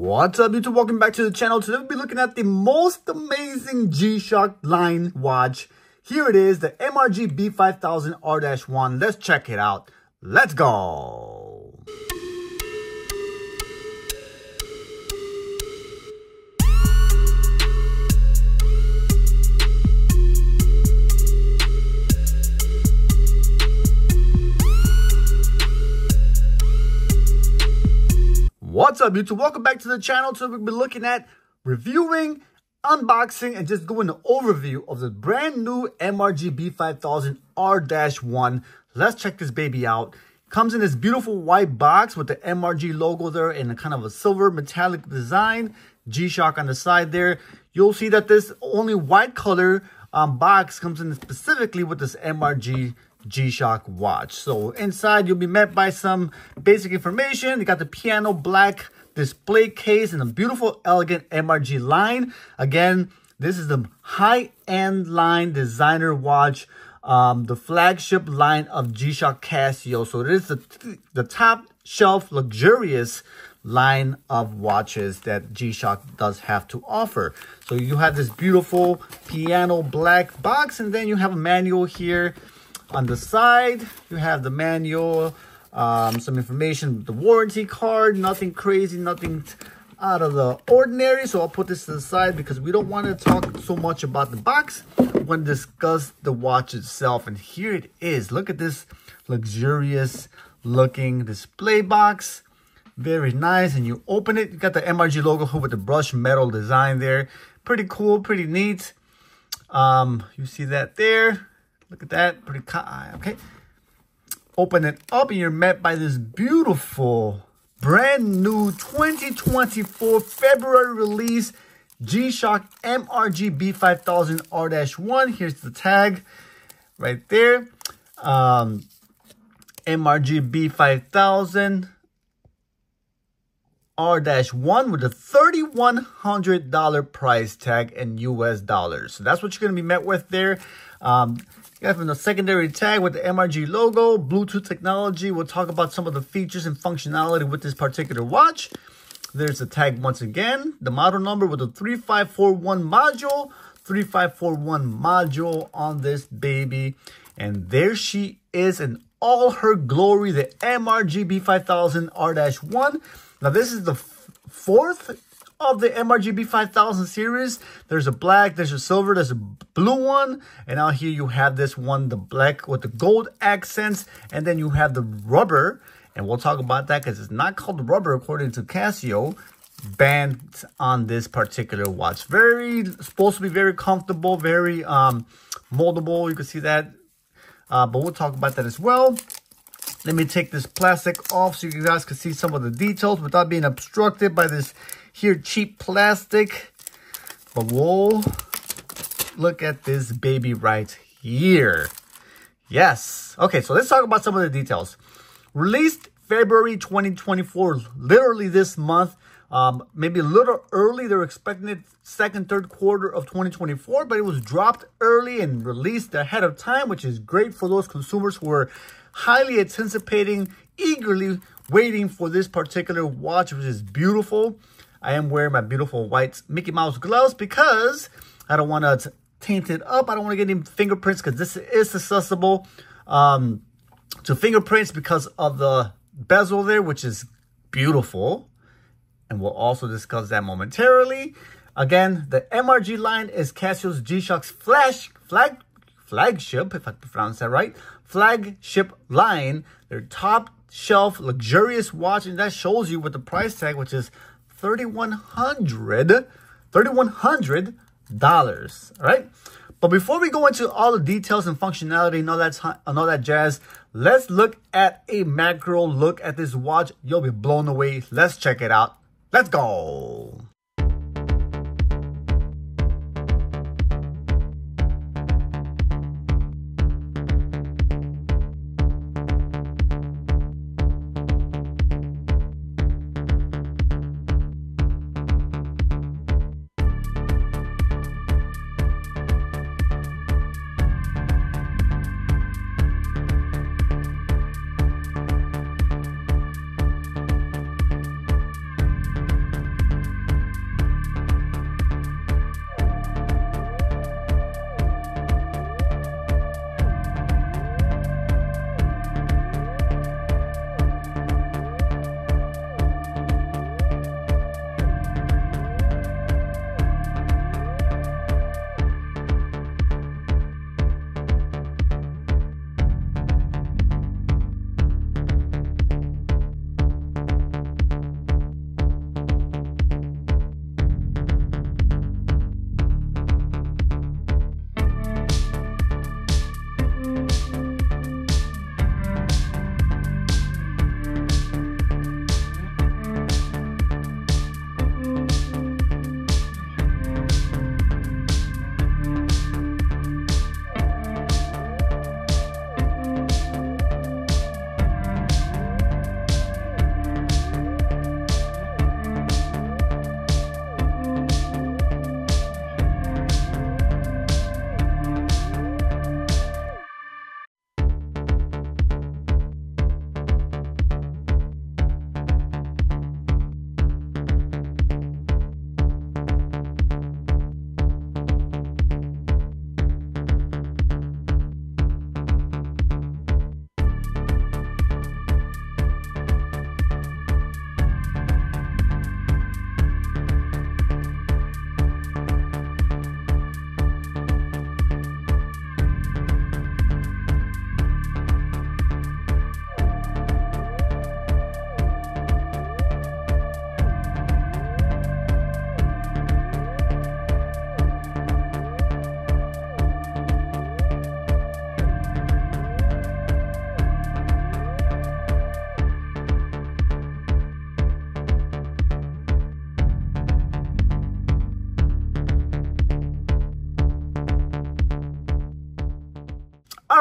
What's up, YouTube? Welcome back to the channel. Today we'll be looking at the most amazing G-Shock line watch. Here it is, the MRG-B5000R-1. Let's check it out. Let's go. What's up, YouTube? Welcome back to the channel. Today we'll be looking at reviewing, unboxing, and just doing an overview of the brand new MRG-B5000R-1. Let's check this baby out. Comes in this beautiful white box with the MRG logo there and a kind of a silver metallic design. G-Shock on the side there. You'll see that this only white color box comes in specifically with this MRG G-Shock watch. So inside you'll be met by some basic information. You got the piano black display case and a beautiful elegant MRG line. Again, this is the high-end line designer watch, the flagship line of G-Shock Casio. So it is the top shelf luxurious line of watches that G-Shock does have to offer. So you have this beautiful piano black box, and then you have a manual here. On the side, you have the manual, some information, the warranty card, nothing crazy, nothing out of the ordinary. So I'll put this to the side because we don't want to talk so much about the box. We want to discuss the watch itself. And here it is. Look at this luxurious looking display box. Very nice. And you open it, you got the MRG logo with the brushed metal design there. Pretty cool, pretty neat. You see that there. Look at that, pretty okay. Open it up and you're met by this beautiful, brand new 2024 February release G-Shock MRG B5000R-1. Here's the tag right there. MRG B5000R-1 with a $3,100 price tag in US dollars. So that's what you're going to be met with there. You have the secondary tag with the MRG logo, Bluetooth technology. We'll talk about some of the features and functionality with this particular watch. There's the tag once again, the model number with the 3541 module, 3541 module on this baby. And there she is in all her glory, the MRG B5000R-1. Now this is the fourth of the MRG B5000 series. There's a black, there's a silver, there's a blue one, and out here you have this one, the black with the gold accents, and then you have the rubber, and we'll talk about that because it's not called rubber according to Casio, band on this particular watch. Supposed to be very comfortable, very moldable. You can see that, but we'll talk about that as well. Let me take this plastic off so you guys can see some of the details without being obstructed by this here cheap plastic. But we'll look at this baby right here. Yes. Okay, so let's talk about some of the details. Released February 2024, literally this month. Maybe a little early. They were expecting it second, third quarter of 2024, but it was dropped early and released ahead of time, which is great for those consumers who are highly anticipating, eagerly waiting for this particular watch, which is beautiful. I am wearing my beautiful white Mickey Mouse gloves because I don't want to taint it up. I don't want to get any fingerprints because this is susceptible to fingerprints because of the bezel there, which is beautiful. And we'll also discuss that momentarily. Again, the MRG line is Casio's G-Shock's flagship, if I pronounce that right, flagship line. Their top shelf luxurious watch, and that shows you with the price tag, which is $3,100. All right. But before we go into all the details and functionality and all that jazz, let's look at a macro look at this watch. You'll be blown away. Let's check it out. Let's go.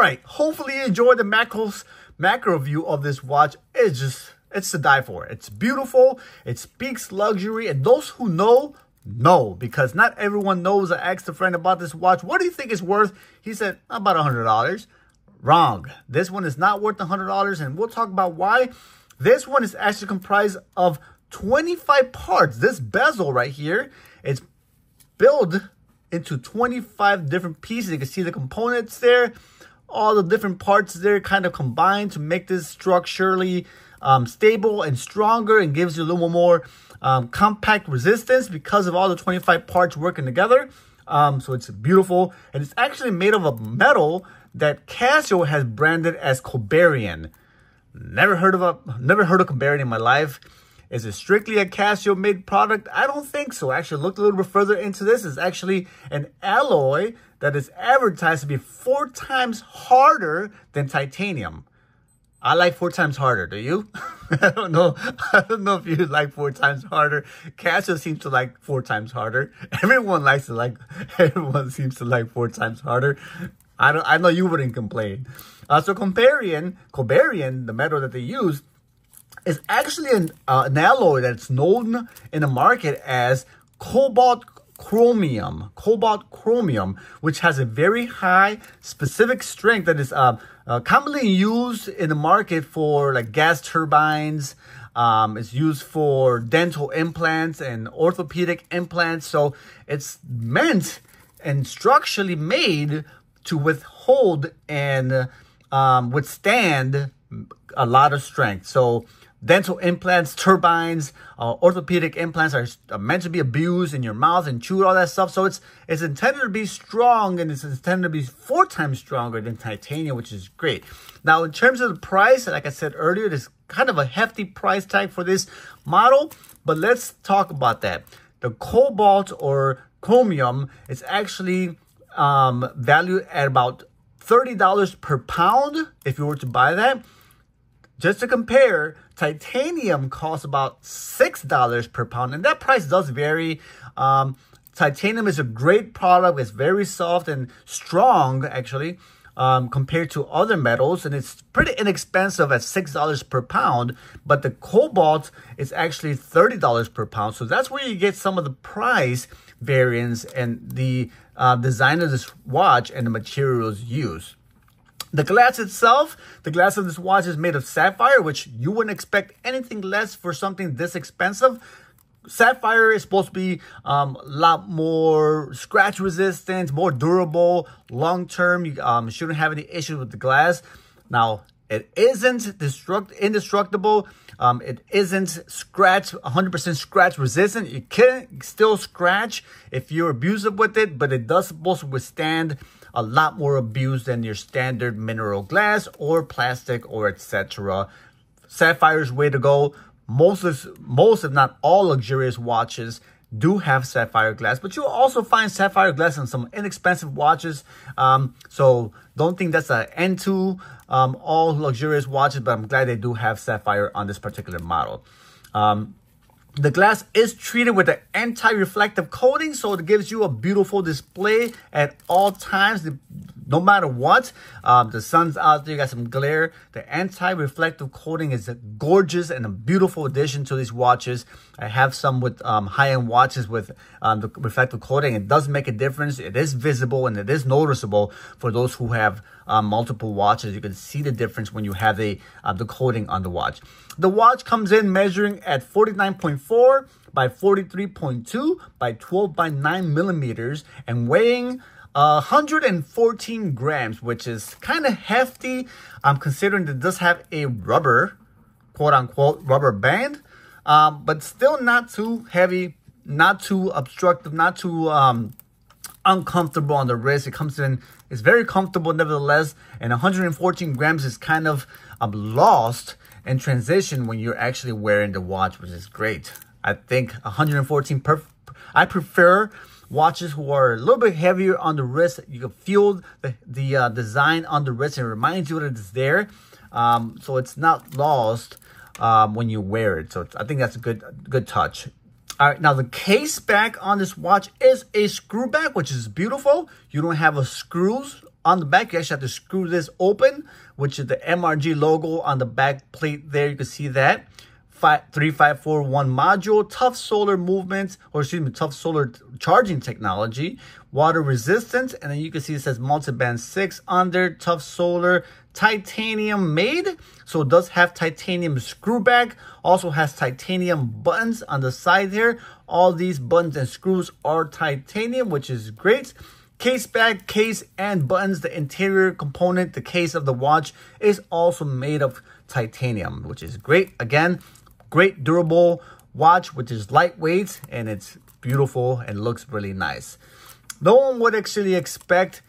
right, hopefully you enjoyed the macro view of this watch. It's to die for. It's beautiful. It speaks luxury. And those who know, because not everyone knows. I asked a friend about this watch. What do you think it's worth? He said, about $100. Wrong. This one is not worth $100, and we'll talk about why. This one is actually comprised of 25 parts. This bezel right here, it's built into 25 different pieces. You can see the components there. All the different parts there kind of combined to make this structurally stable and stronger, and gives you a little more compact resistance because of all the 25 parts working together. So it's beautiful, and it's actually made of a metal that Casio has branded as Cobarion. Never heard of Cobarion in my life. Is it strictly a Casio made product? I don't think so. Actually, looked a little bit further into this. It's actually an alloy that is advertised to be 4 times harder than titanium. I like 4 times harder. Do you? I don't know if you like 4 times harder. Casio seems to like 4 times harder. Everyone seems to like 4 times harder. I know you wouldn't complain. So Cobarion, the metal that they use, is actually an alloy that's known in the market as cobalt chromium, which has a very high specific strength that is commonly used in the market for like gas turbines. It's used for dental implants and orthopedic implants. So it's meant and structurally made to withhold and withstand a lot of strength. So dental implants, turbines, orthopedic implants are meant to be abused in your mouth and chewed, all that stuff. So it's intended to be strong, and it's intended to be 4 times stronger than titanium, which is great. Now, in terms of the price, like I said earlier, there's kind of a hefty price tag for this model, but let's talk about that. The cobalt or chromium is actually valued at about $30 per pound if you were to buy that. Just to compare, titanium costs about $6 per pound, and that price does vary. Titanium is a great product. It's very soft and strong, actually, compared to other metals, and it's pretty inexpensive at $6 per pound. But the cobalt is actually $30 per pound, so that's where you get some of the price variance and the design of this watch and the materials used. The glass itself, the glass of this watch is made of sapphire, which you wouldn't expect anything less for something this expensive. Sapphire is supposed to be a lot more scratch resistant, more durable, long-term. You shouldn't have any issues with the glass. Now, it isn't indestructible. It isn't 100% scratch resistant. You can still scratch if you're abusive with it, but it does supposed to withstand a lot more abuse than your standard mineral glass or plastic or etc. Sapphire's way to go. Most if not all luxurious watches do have sapphire glass, but you'll also find sapphire glass in some inexpensive watches. So don't think that's an end to all luxurious watches, but I'm glad they do have sapphire on this particular model. The glass is treated with an anti-reflective coating, so it gives you a beautiful display at all times, no matter what. The sun's out there, you got some glare. The anti-reflective coating is gorgeous and a beautiful addition to these watches. I have some with high-end watches with the reflective coating. It does make a difference. It is visible and it is noticeable for those who have multiple watches. You can see the difference when you have the coating on the watch. The watch comes in measuring at 49.4 by 43.2 by 12 by 9 millimeters and weighing 114 grams, which is kind of hefty. I'm considering that it does have a rubber, quote unquote, rubber band, but still not too heavy, not too obstructive, not too uncomfortable on the wrist. It comes in, it's very comfortable nevertheless, and 114 grams is kind of lost in transition when you're actually wearing the watch, which is great. I think 114, I prefer watches who are a little bit heavier on the wrist. You can feel the design on the wrist, and it reminds you that it's there. So it's not lost when you wear it. So I think that's a good touch. All right, now the case back on this watch is a screw back, which is beautiful. You don't have a screws on the back, you actually have to screw this open, which is the MRG logo on the back plate there. You can see that. 3541 module, tough solar movements, or excuse me, tough solar charging technology, water resistance, and then you can see it says multiband 6 on there, tough solar, titanium made. So it does have titanium screw back, also has titanium buttons on the side here. All these buttons and screws are titanium, which is great. Case back, case, and buttons. The interior component, the case of the watch, is also made of titanium, which is great. Again, great durable watch, which is lightweight, and it's beautiful and looks really nice. No one would actually expect,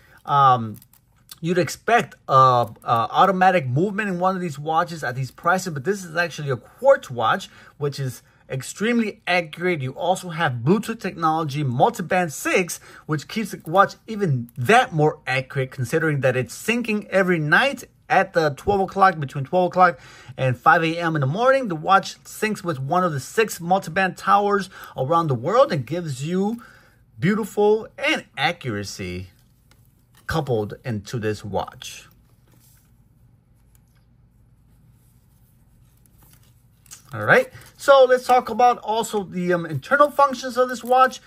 you'd expect automatic movement in one of these watches at these prices, but this is actually a quartz watch, which is extremely accurate. You also have Bluetooth technology, multiband 6, which keeps the watch even that more accurate, considering that it's syncing every night at the 12 o'clock, between 12 o'clock and 5 a.m. in the morning. The watch syncs with one of the 6 multiband towers around the world and gives you beautiful and accuracy coupled into this watch. All right, so let's talk about also the internal functions of this watch.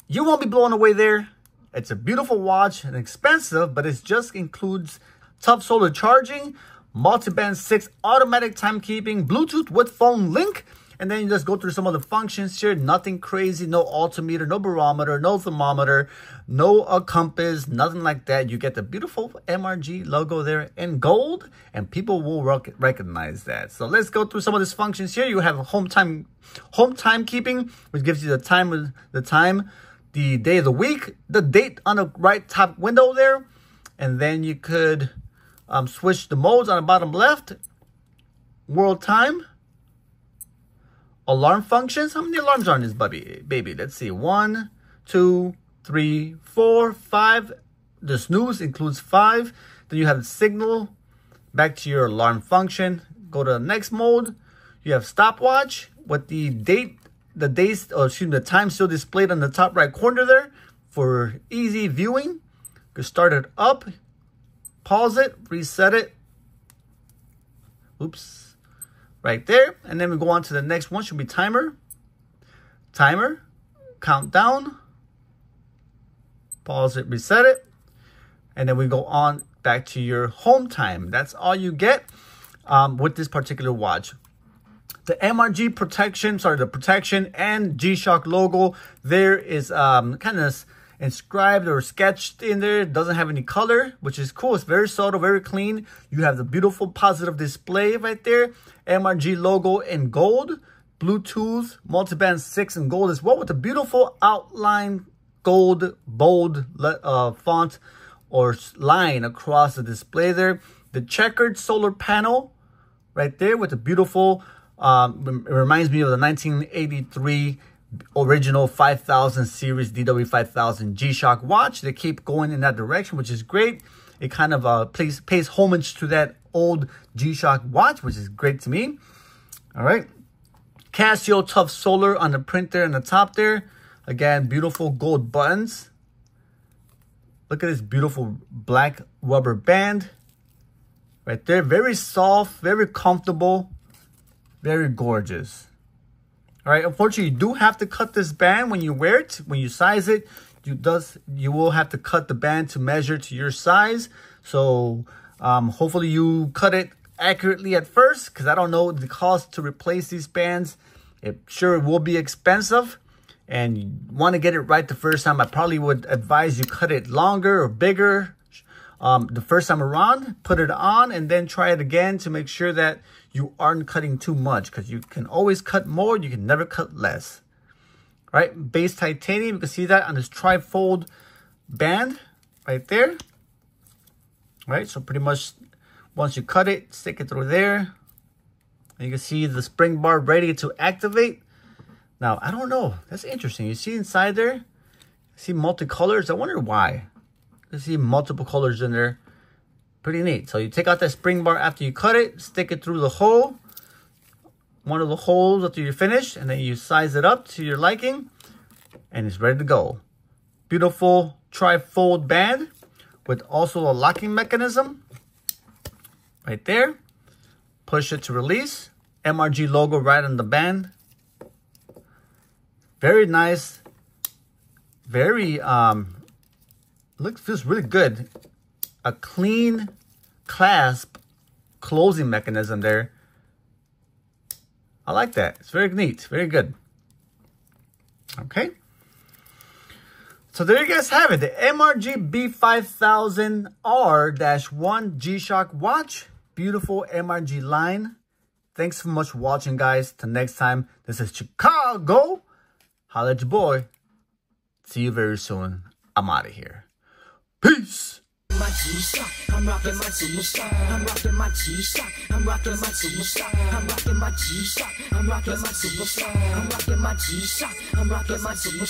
You won't be blown away there. It's a beautiful watch and expensive, but it just includes tough solar charging, multiband 6 automatic timekeeping, Bluetooth with phone link, and then you just go through some of the functions here. Nothing crazy, no altimeter, no barometer, no thermometer, no compass, nothing like that. You get the beautiful MRG logo there in gold, and people will recognize that. So let's go through some of these functions here. You have home timekeeping, which gives you the time, the day of the week, the date on the right top window there, and then you could switch the modes on the bottom left. World time. Alarm functions. How many alarms are on this baby? Let's see. 1, 2, 3, 4, 5. The snooze includes 5. Then you have the signal. Back to your alarm function. Go to the next mode. You have stopwatch with the date, the time still displayed on the top right corner there for easy viewing. You can start it up, pause it, reset it. Oops. Right there, and then we go on to the next one. Should be timer, countdown, pause it, reset it, and then we go on back to your home time. That's all you get with this particular watch. The MRG protection, the protection and G-Shock logo there is kind of inscribed or sketched in there. It doesn't have any color, which is cool. It's very subtle, very clean. You have the beautiful positive display right there. MRG logo in gold. Bluetooth, multiband 6 in gold as well, with a beautiful outline gold bold font or line across the display there. The checkered solar panel right there with a beautiful, it reminds me of the 1983 original 5000 series DW5000 G-Shock watch. They keep going in that direction, which is great. It kind of pays homage to that old G-Shock watch, which is great to me. All right. Casio Tough Solar on the print there in the top there. Again, beautiful gold buttons. Look at this beautiful black rubber band right there. Very soft, very comfortable, very gorgeous. All right, unfortunately, you do have to cut this band when you wear it. When you size it, you will have to cut the band to measure to your size. So hopefully you cut it accurately at first, because I don't know the cost to replace these bands. It will be expensive, and you want to get it right the first time. I probably would advise you cut it longer or bigger the first time around. Put it on and then try it again to make sure that you aren't cutting too much, because you can always cut more. You can never cut less. All right, base titanium. You can see that on this trifold band right there. All right, so pretty much once you cut it, stick it through there. And you can see the spring bar ready to activate. Now, I don't know. That's interesting. You see inside there, you see multicolors. I wonder why. You see multiple colors in there. Pretty neat. So you take out that spring bar after you cut it, stick it through the hole, one of the holes after you're finished, and then you size it up to your liking, and it's ready to go. Beautiful trifold band with also a locking mechanism right there. Push it to release. MRG logo right on the band. Very nice. Very, feels really good. A clean clasp closing mechanism there. I like that. It's very neat. Very good. Okay. So there you guys have it. The MRG-B5000R-1 G-Shock watch. Beautiful MRG line. Thanks so much for watching, guys. Till next time, this is Chicago. Holla at your boy. See you very soon. I'm out of here. Peace. My G-Shock, I'm rocking my G-Shock, I'm rocking my G-Shock, I'm rocking my G-Shock, I'm rocking my G-Shock, I'm rocking my G-Shock, I'm rocking my G-Shock, I'm rocking my G-Shock.